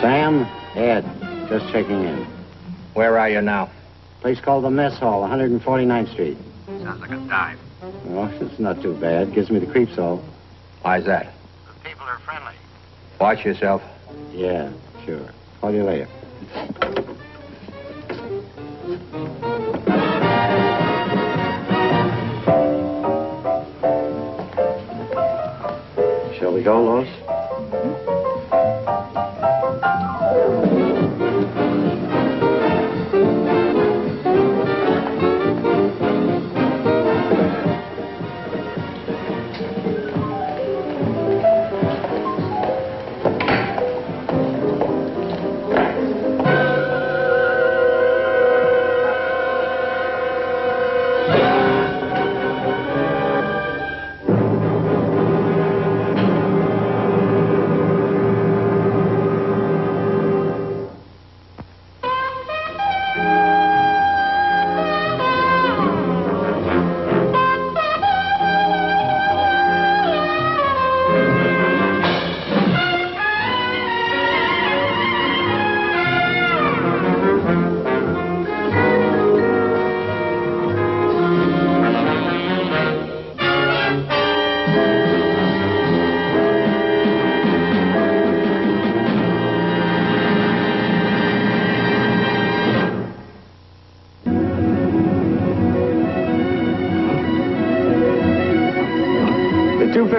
Sam, Ed, just checking in. Where are you now? Place called the Mess Hall, 149th Street. Sounds like a dive. Well, it's not too bad. Gives me the creeps all. Why's that? The people are friendly. Watch yourself. Yeah, sure. Call you later. Shall we go, Lois?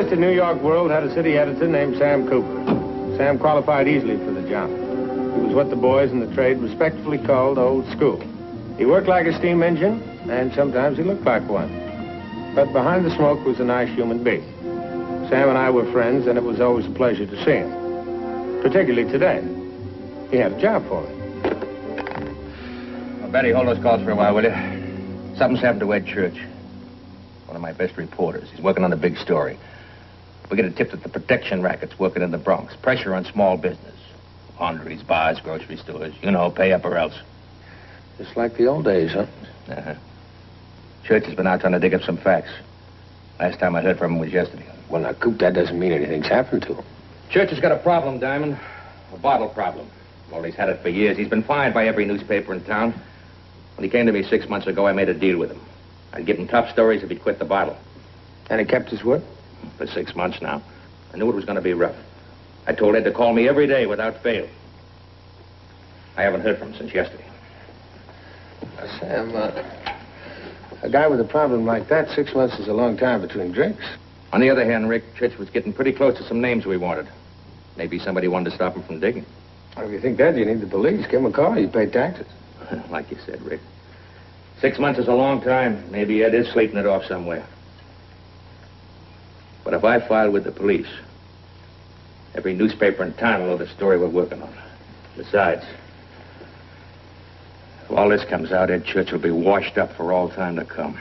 The New York World had a city editor named Sam Cooper. Sam qualified easily for the job. He was what the boys in the trade respectfully called old school. He worked like a steam engine, and sometimes he looked like one. But behind the smoke was a nice human being. Sam and I were friends, and it was always a pleasure to see him. Particularly today. He had a job for me. Well, Betty, hold those calls for a while, will you? Something's happened to Ed Church. One of my best reporters. He's working on a big story. We get a tip that the protection racket's working in the Bronx. Pressure on small business. Laundries, bars, grocery stores. You know, pay up or else. Just like the old days, huh? Uh-huh. Church has been out trying to dig up some facts. Last time I heard from him was yesterday. Well, now, Coop, that doesn't mean anything's happened to him. Church has got a problem, Diamond. A bottle problem. Well, he's had it for years. He's been fined by every newspaper in town. When he came to me 6 months ago, I made a deal with him. I'd give him tough stories if he'd quit the bottle. And he kept his word? For 6 months now. I knew it was going to be rough. I told Ed to call me every day without fail. I haven't heard from him since yesterday. Sam, a guy with a problem like that, 6 months is a long time between drinks. On the other hand, Rick, Church was getting pretty close to some names we wanted. Maybe somebody wanted to stop him from digging. Well, if you think that, you need the police. Give him a call. You pay taxes. Like you said, Rick. 6 months is a long time. Maybe Ed is sleeping it off somewhere. But if I file with the police, every newspaper in town will know the story we're working on. Besides, if all this comes out, Ed Church will be washed up for all time to come.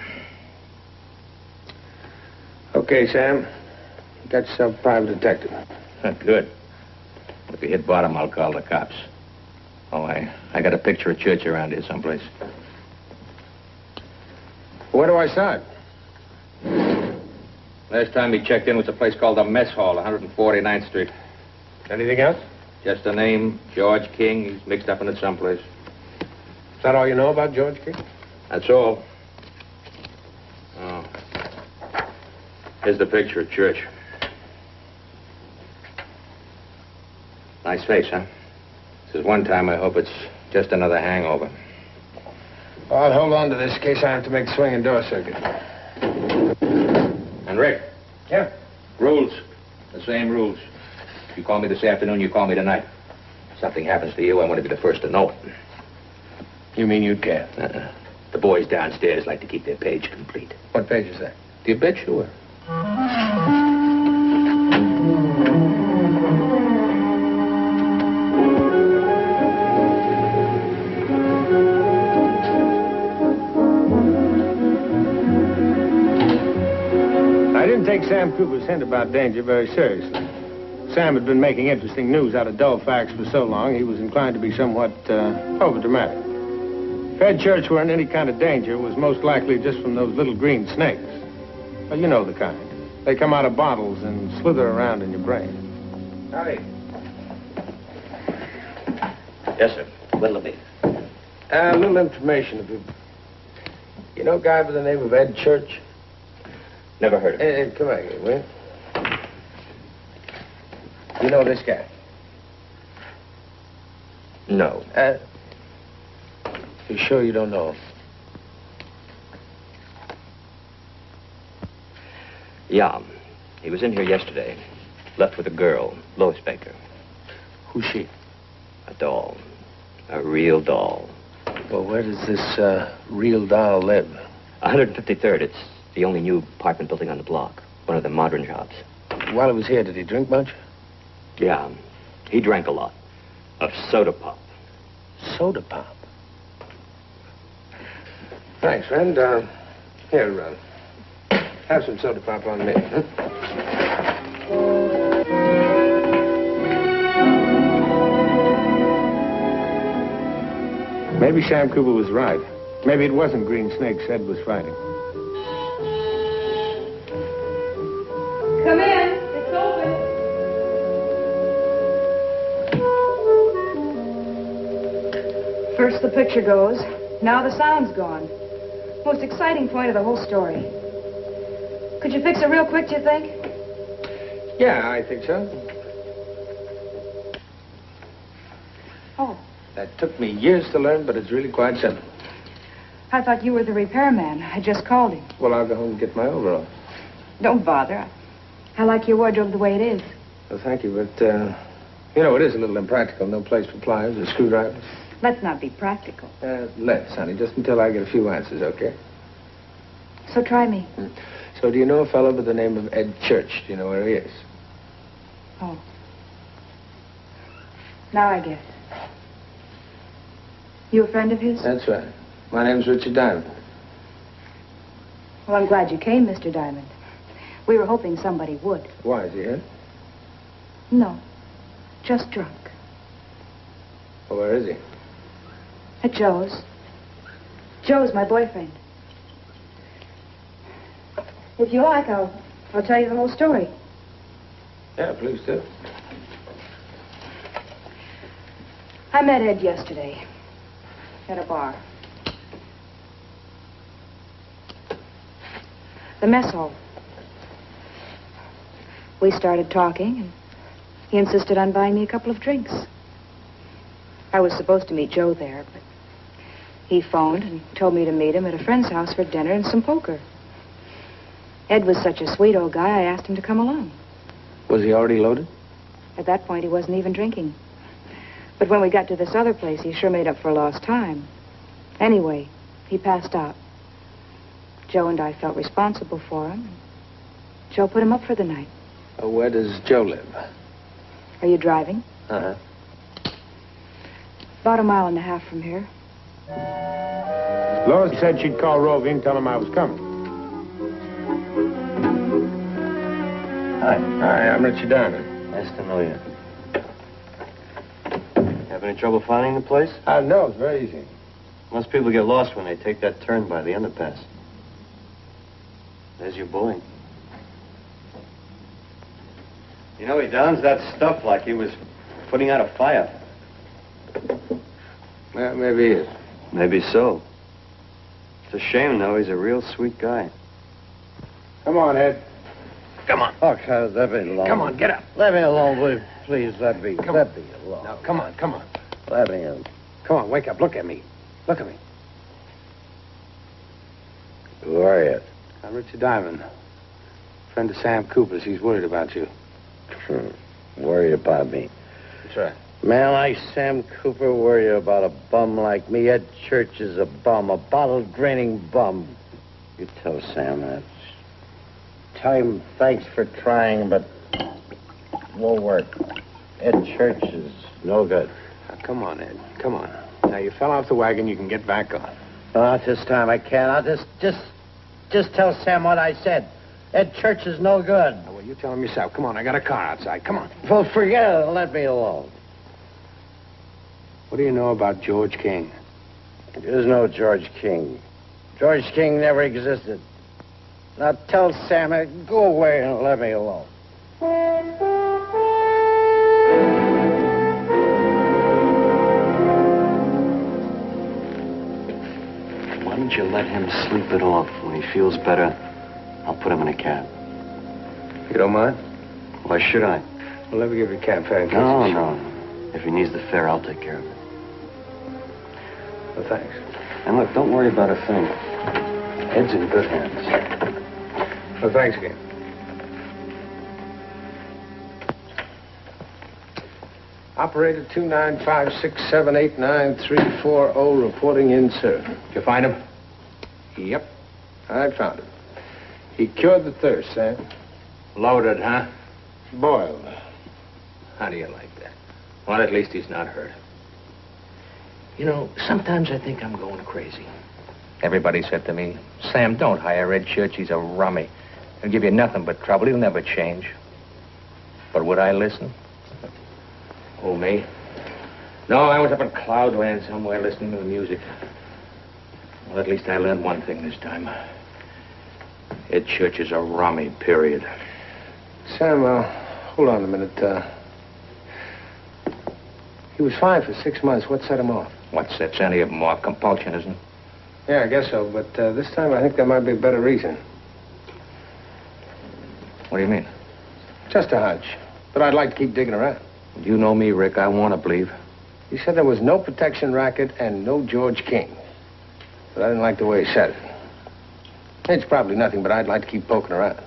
Okay, Sam. Got yourself a private detective. Good. If you hit bottom, I'll call the cops. Oh, I got a picture of Church around here someplace. Where do I start? Last time he checked in was a place called the Mess Hall, 149th Street. Anything else? Just a name, George King. He's mixed up in it someplace. Is that all you know about George King? That's all. Oh. Here's the picture of Church. Nice face, huh? Says one time, I hope it's just another hangover. Well, I'll hold on to this in case I have to make the swinging door circuit. And Rick. Yeah? Rules. The same rules. If you call me this afternoon, you call me tonight. If something happens to you, I want to be the first to know it. You mean you'd care? The boys downstairs like to keep their page complete. What page is that? The obituary. I didn't take Sam Cooper's hint about danger very seriously. Sam had been making interesting news out of dull facts for so long, he was inclined to be somewhat overdramatic. If Ed Church were in any kind of danger, it was most likely just from those little green snakes. Well, you know the kind. They come out of bottles and slither around in your brain. Howdy. Yes, sir. What'll it be? A little information. If you know a guy by the name of Ed Church? Never heard of it. Ed, come here, will you? You know this guy? No. You sure you don't know him? Yeah. He was in here yesterday. Left with a girl, Lois Baker. Who's she? A doll. A real doll. Well, where does this real doll live? 153rd. It's the only new apartment building on the block. One of the modern jobs. While he was here, did he drink much? Yeah. He drank a lot. Of soda pop. Soda pop? Thanks, friend. Here, have some soda pop on me, huh? Maybe Sam Cooper was right. Maybe it wasn't green snakes Ed was fighting. Come in. It's open. First the picture goes. Now the sound's gone. Most exciting point of the whole story. Could you fix it real quick, do you think? Yeah, I think so. Oh, That took me years to learn, but it's really quite simple. I thought you were the repairman. I just called him. Well, I'll go home and get my overalls. Don't bother. I like your wardrobe the way it is. Well, thank you, but, you know, it is a little impractical. No place for pliers or screwdrivers. Let's not be practical. Let's, honey, just until I get a few answers, okay? So try me. So do you know a fellow by the name of Ed Church? Do you know where he is? Oh. Now I guess. You a friend of his? That's right. My name's Richard Diamond. Well, I'm glad you came, Mr. Diamond. We were hoping somebody would. Why, is he here? No. Just drunk. Well, where is he? At Joe's. Joe's my boyfriend. If you like, I'll tell you the whole story. Yeah, please do. I met Ed yesterday at a bar. The mess hall. We started talking, and he insisted on buying me a couple of drinks. I was supposed to meet Joe there, but he phoned and told me to meet him at a friend's house for dinner and some poker. Ed was such a sweet old guy, I asked him to come along. Was he already loaded? At that point, he wasn't even drinking. But when we got to this other place, he sure made up for lost time. Anyway, he passed out. Joe and I felt responsible for him. Joe put him up for the night. Where does Joe live? Are you driving? Uh-huh. About 1.5 miles from here. Lois said she'd call Rovey and tell him I was coming. Hi. Hi, I'm Richard Diamond. Nice to know you. Have any trouble finding the place? No, it's very easy. Most people get lost when they take that turn by the underpass. There's your boy. You know, he downs that stuff like he was putting out a fire. Well, maybe he is. Maybe so. It's a shame, though. He's a real sweet guy. Come on, Ed. Come on. Oh, let me alone. Come on, get up. Let me alone, will you? Please, let me alone. No, come on, come on. Let me alone. Come on, wake up. Look at me. Look at me. Who are you? I'm Richard Diamond. Friend of Sam Cooper's. He's worried about you. Worried about me. That's right. Man like Sam Cooper worry about a bum like me. Ed Church is a bum, a bottle-draining bum. You tell Sam that. Tell him thanks for trying, but won't work. Ed Church is no good. Now, come on, Ed. Come on. Now, you fell off the wagon. You can get back on. Not this time, I can't. I'll just tell Sam what I said. Ed Church is no good. Now, well, you tell him yourself. Come on, I got a car outside. Come on. Well, forget it and let me alone. What do you know about George King? There's no George King. George King never existed. Now tell Sam, go away and let me alone. don't you let him sleep it off? When he feels better, I'll put him in a cab. You don't mind? Why should I? Well, let me give you a cab fare. No. If he needs the fare, I'll take care of it. Well, thanks. And look, don't worry about a thing. Ed's in good hands. Well, thanks again. Operator 2956789-340 reporting in, sir. Did you find him? Yep, I found him. He cured the thirst, Sam. Loaded, huh? Boiled. How do you like that? Well, at least he's not hurt. You know, sometimes I think I'm going crazy. Everybody said to me, Sam, don't hire Ed Church. He's a rummy. He'll give you nothing but trouble. He'll never change. But would I listen? Oh, me? No, I was up in Cloudland somewhere listening to the music. Well, at least I learned one thing this time. Ed Church is a rummy, period. Sam, hold on a minute. He was fine for 6 months. What set him off? What sets any of them off? Compulsion, isn't it? Yeah, I guess so. But this time I think there might be a better reason. What do you mean? Just a hunch. But I'd like to keep digging around. You know me, Rick. I want to believe. He said there was no protection racket and no George King. But I didn't like the way he said it. It's probably nothing, but I'd like to keep poking around.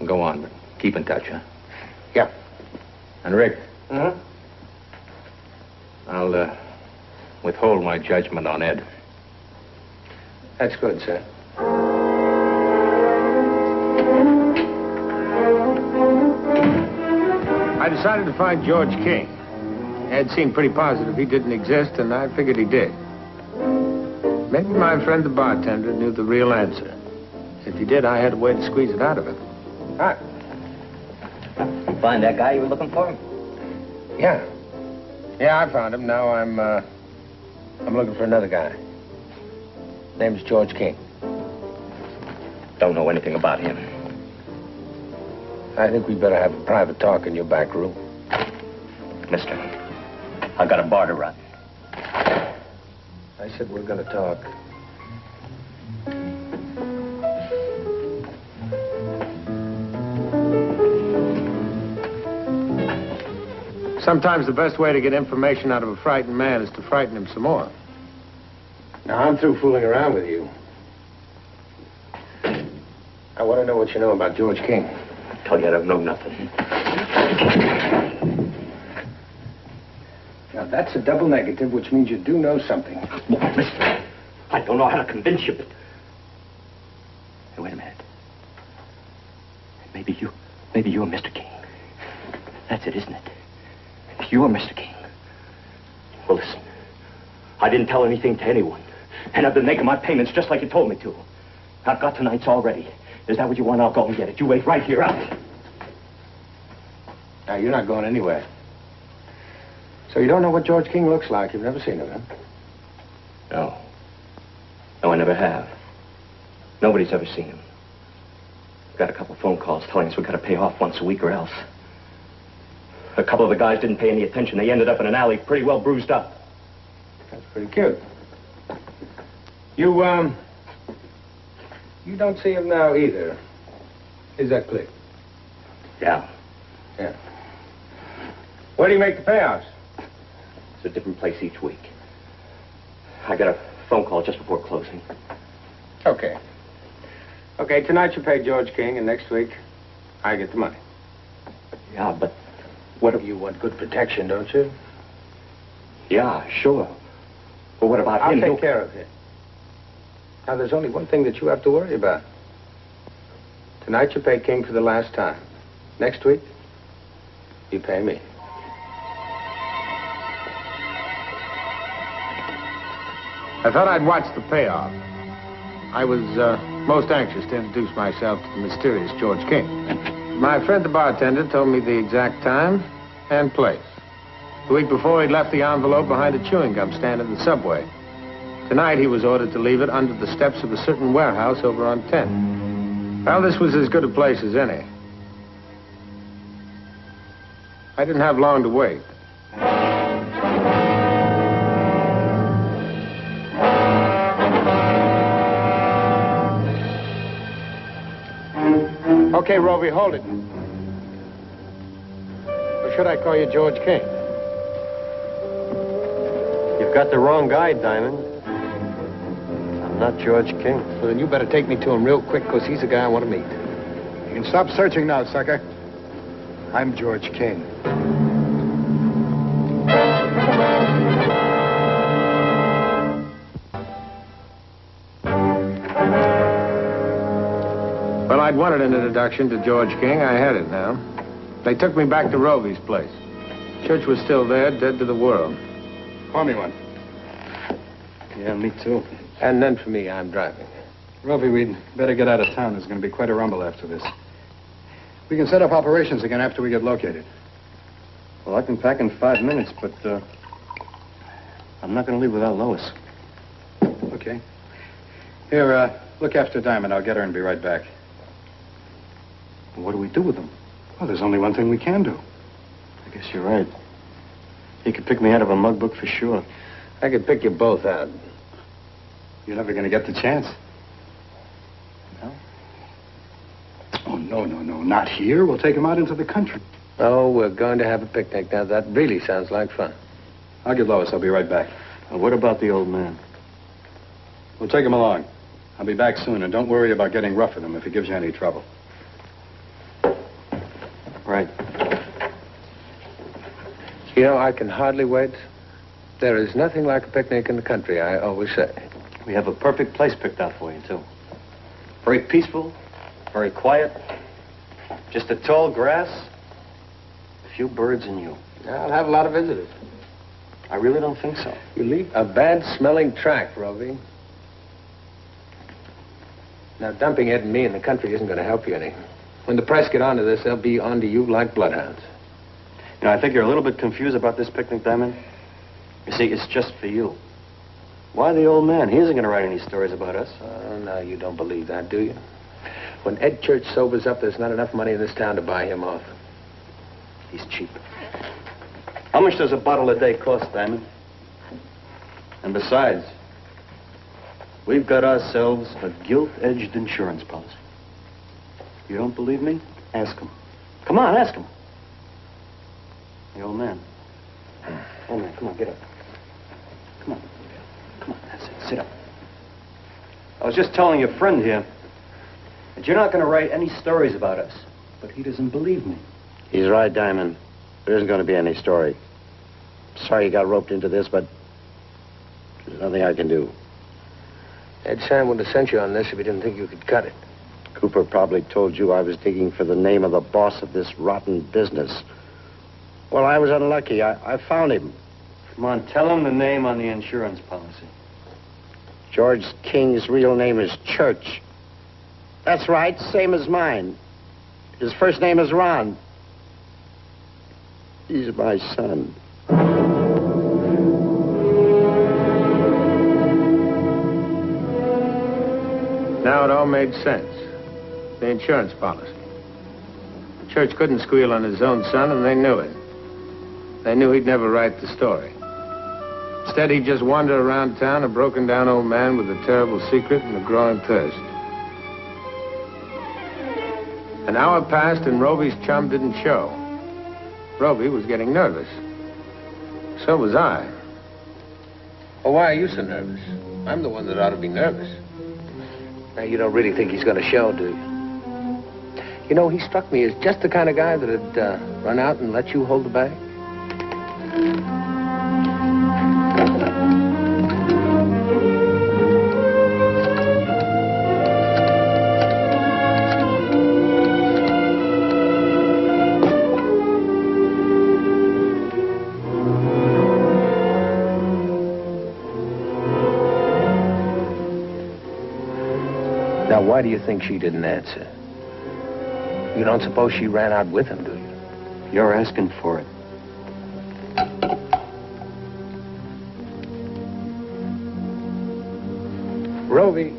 Go on, but keep in touch, huh? Yeah. And Rick? Uh-huh. I'll withhold my judgment on Ed. That's good, sir. I decided to find George King. Ed seemed pretty positive he didn't exist, and I figured he did. Maybe my friend the bartender knew the real answer. If he did, I had a way to squeeze it out of him. All right. You find that guy you were looking for? Yeah. Yeah, I found him. Now I'm looking for another guy. Name's George King. Don't know anything about him. I think we better have a private talk in your back room. Mister, I got a bar to run. I said we're going to talk. Sometimes the best way to get information out of a frightened man is to frighten him some more. Now, I'm through fooling around with you. I want to know what you know about George King. I tell you, I don't know nothing. Now, that's a double negative, which means you do know something. Well, mister, I don't know how to convince you, but... Hey, wait a minute. Maybe you're Mr. King. That's it, isn't it? You're Mr. King. Well, listen. I didn't tell anything to anyone. And I've been making my payments just like you told me to. I've got tonight's already. Is that what you want? I'll go and get it. You wait right here. Out. Now, you're not going anywhere. So you don't know what George King looks like. You've never seen him, huh? No. No, I never have. Nobody's ever seen him. We've got a couple phone calls telling us we've got to pay off once a week or else. A couple of the guys didn't pay any attention. They ended up in an alley pretty well bruised up. That's pretty cute. You don't see him now either. Is that clear? Yeah. Yeah. Where do you make the payouts? It's a different place each week. I got a phone call just before closing. Okay. Okay, tonight you pay George King, and next week I get the money. Yeah, but what if... You want good protection, don't you? Yeah, sure. But what about I'll him? take care of it. Now, there's only one thing that you have to worry about. Tonight you pay King for the last time. Next week, you pay me. I thought I'd watch the payoff. I was most anxious to introduce myself to the mysterious George King. My friend the bartender told me the exact time and place. The week before, he'd left the envelope behind a chewing gum stand in the subway. Tonight, he was ordered to leave it under the steps of a certain warehouse over on 10. Well, this was as good a place as any. I didn't have long to wait. Okay, Roby, hold it. Or should I call you George King? You've got the wrong guy, Diamond. I'm not George King. Well, then you better take me to him real quick, because he's the guy I want to meet. You can stop searching now, sucker. I'm George King. Well, I'd wanted an introduction to George King. I had it now. They took me back to Roby's place. Church was still there, dead to the world. Pour me one. Yeah, me too. And then for me, I'm driving. Roby, we'd better get out of town. There's going to be quite a rumble after this. We can set up operations again after we get located. Well, I can pack in 5 minutes, but, I'm not going to leave without Lois. Okay. Here, look after Diamond. I'll get her and be right back. What do we do with him? Well, there's only one thing we can do. I guess you're right. He could pick me out of a mug book for sure. I could pick you both out. You're never going to get the chance. No? Oh, no, not here. We'll take him out into the country. Oh, we're going to have a picnic. Now, that really sounds like fun. I'll get Lois. I'll be right back. What about the old man? We'll take him along. I'll be back soon, and don't worry about getting rough with him if he gives you any trouble. Right. You know, I can hardly wait. There is nothing like a picnic in the country, I always say. We have a perfect place picked out for you, too. Very peaceful, very quiet. Just a tall grass, a few birds, and you. I'll have a lot of visitors. I really don't think so. You leave a bad-smelling track, Roby. Now, dumping Ed and me in the country isn't going to help you any. When the press get onto this, they'll be onto you like bloodhounds. You know, I think you're a little bit confused about this picnic, Diamond. You see, it's just for you. Why the old man? He isn't going to write any stories about us. Oh, no, you don't believe that, do you? When Ed Church sobers up, there's not enough money in this town to buy him off. He's cheap. How much does a bottle a day cost, Diamond? And besides, we've got ourselves a gilt-edged insurance policy. You don't believe me? Ask him. Come on, ask him. The old man. Old man, come on, get up. Come on. Come on, that's it. Sit up. I was just telling your friend here that you're not going to write any stories about us. But he doesn't believe me. He's right, Diamond. There isn't going to be any story. Sorry you got roped into this, but there's nothing I can do. Ed Sam would have sent you on this if he didn't think you could cut it. Cooper probably told you I was digging for the name of the boss of this rotten business. Well, I was unlucky. I found him. Come on, tell him the name on the insurance policy. George King's real name is Church. That's right, same as mine. His first name is Ron. He's my son. Now it all made sense. The insurance policy. The church couldn't squeal on his own son, and they knew it. They knew he'd never write the story. Instead, he'd just wander around town, a broken-down old man with a terrible secret and a growing thirst. An hour passed, and Roby's chum didn't show. Roby was getting nervous. So was I. Well, why are you so nervous? I'm the one that ought to be nervous. Now, you don't really think he's going to show, do you? You know, he struck me as just the kind of guy that'd run out and let you hold the bag. Now, why do you think she didn't answer? You don't suppose she ran out with him, do you? You're asking for it. Roby,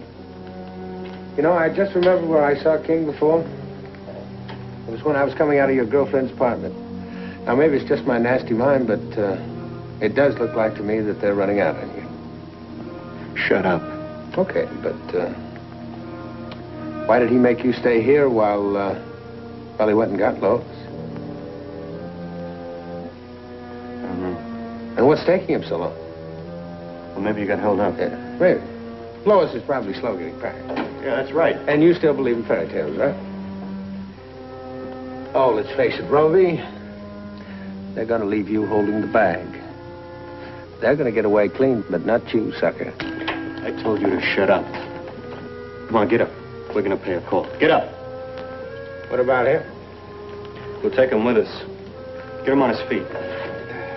you know, I just remember where I saw King before. It was when I was coming out of your girlfriend's apartment. Now, maybe it's just my nasty mind, but it does look like to me that they're running out on you. Shut up. Okay, but why did he make you stay here while Well, he went and got Lois. I don't know. And what's taking him so long? Well, maybe you got held up. Yeah, maybe. Lois is probably slow getting back. Yeah, that's right. And you still believe in fairy tales, right? Oh, let's face it, Roby. They're going to leave you holding the bag. They're going to get away clean, but not you, sucker. I told you to shut up. Come on, get up. We're going to pay a call. Get up. What about him? We'll take him with us. Get him on his feet.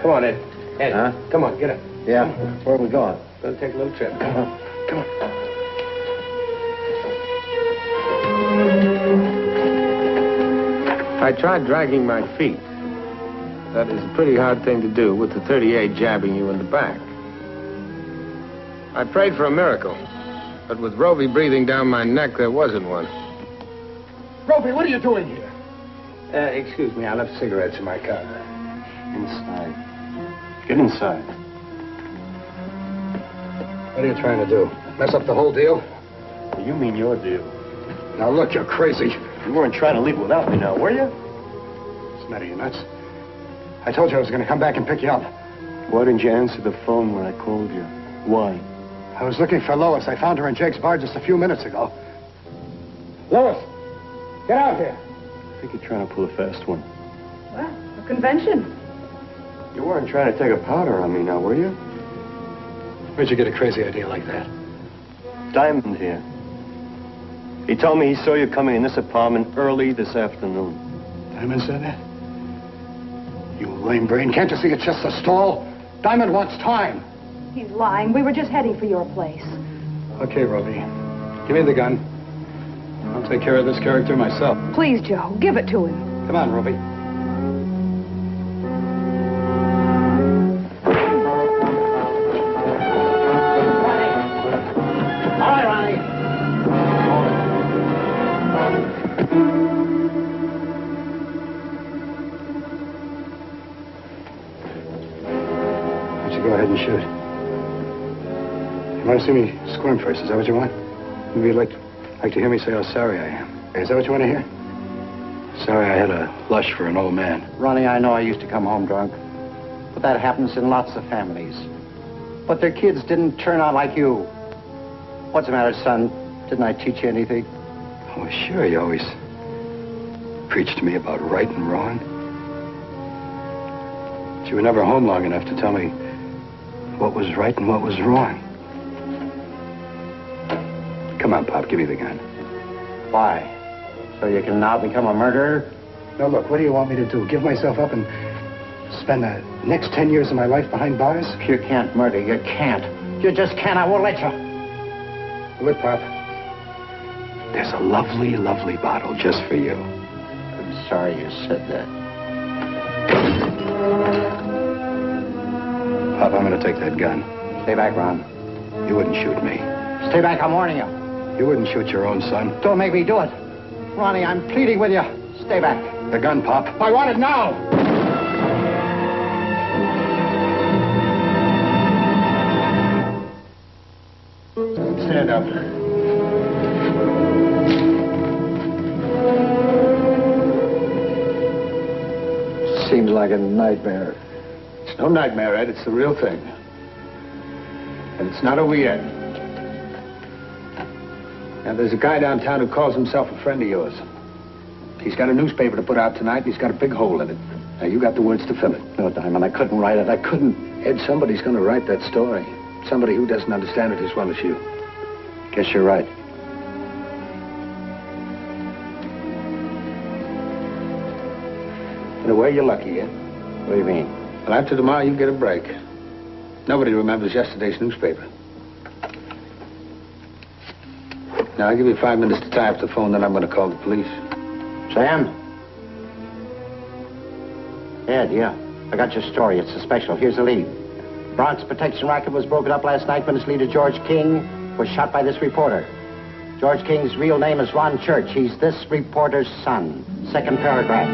Come on, Ed. Ed, Huh? come on, get up. Yeah, where are we going? We'll take a little trip. Come on. Come on. I tried dragging my feet. That is a pretty hard thing to do with the 38 jabbing you in the back. I prayed for a miracle, but with Roby breathing down my neck, there wasn't one. Roby, what are you doing here? Excuse me, I left cigarettes in my car. Inside. Get inside. What are you trying to do? Mess up the whole deal? You mean your deal? Now, look, you're crazy. You weren't trying to leave without me now, were you? What's the matter, you nuts? I told you I was going to come back and pick you up. Why didn't you answer the phone when I called you? Why? I was looking for Lois. I found her in Jake's bar just a few minutes ago. Lois, get out here. I think you're trying to pull a fast one. Well, a convention. You weren't trying to take a powder on me now, were you? Where'd you get a crazy idea like that? Diamond here. He told me he saw you coming in this apartment early this afternoon. Diamond said that? You lame brain. Can't you see it's just a stall? Diamond wants time. He's lying. We were just heading for your place. Okay, Roby. Give me the gun. I'll take care of this character myself. Please, Joe, give it to him. Come on, Roby. Go ahead and shoot. You want to see me squirm first? Is that what you want? Maybe you'd like to hear me say how sorry I am. Is that what you want to hear? Sorry I had a lush for an old man. Ronnie, I know I used to come home drunk. But that happens in lots of families. But their kids didn't turn out like you. What's the matter, son? Didn't I teach you anything? Oh, sure. You always preached to me about right and wrong. But you were never home long enough to tell me what was right and what was wrong. Come on, Pop, give me the gun. Why? So you can now become a murderer? Now, look, what do you want me to do? Give myself up and spend the next 10 years of my life behind bars? You can't murder. You can't. You just can't. I won't let you. Look, Pop. There's a lovely, lovely bottle just for you. I'm sorry you said that. Pop, I'm going to take that gun. Stay back, Ron. You wouldn't shoot me. Stay back, I'm warning you. You wouldn't shoot your own son. Don't make me do it. Ronnie, I'm pleading with you. Stay back. The gun, Pop. I want it now! Stand up. Seems like a nightmare. It's no nightmare, Ed. It's the real thing. And it's not over yet. Now, there's a guy downtown who calls himself a friend of yours. He's got a newspaper to put out tonight, and he's got a big hole in it. Now, you got the words to fill it. No, Diamond, I couldn't write it. I couldn't. Ed, somebody's going to write that story. Somebody who doesn't understand it as well as you. Guess you're right. In a way, you're lucky, Ed. What do you mean? Well, after tomorrow, you get a break. Nobody remembers yesterday's newspaper. Now, I'll give you 5 minutes to tie up the phone, then I'm going to call the police. Sam? Ed, yeah. I got your story. It's a special. Here's the lead. Bronx protection racket was broken up last night when its leader, George King, was shot by this reporter. George King's real name is Ron Church. He's this reporter's son. Second paragraph.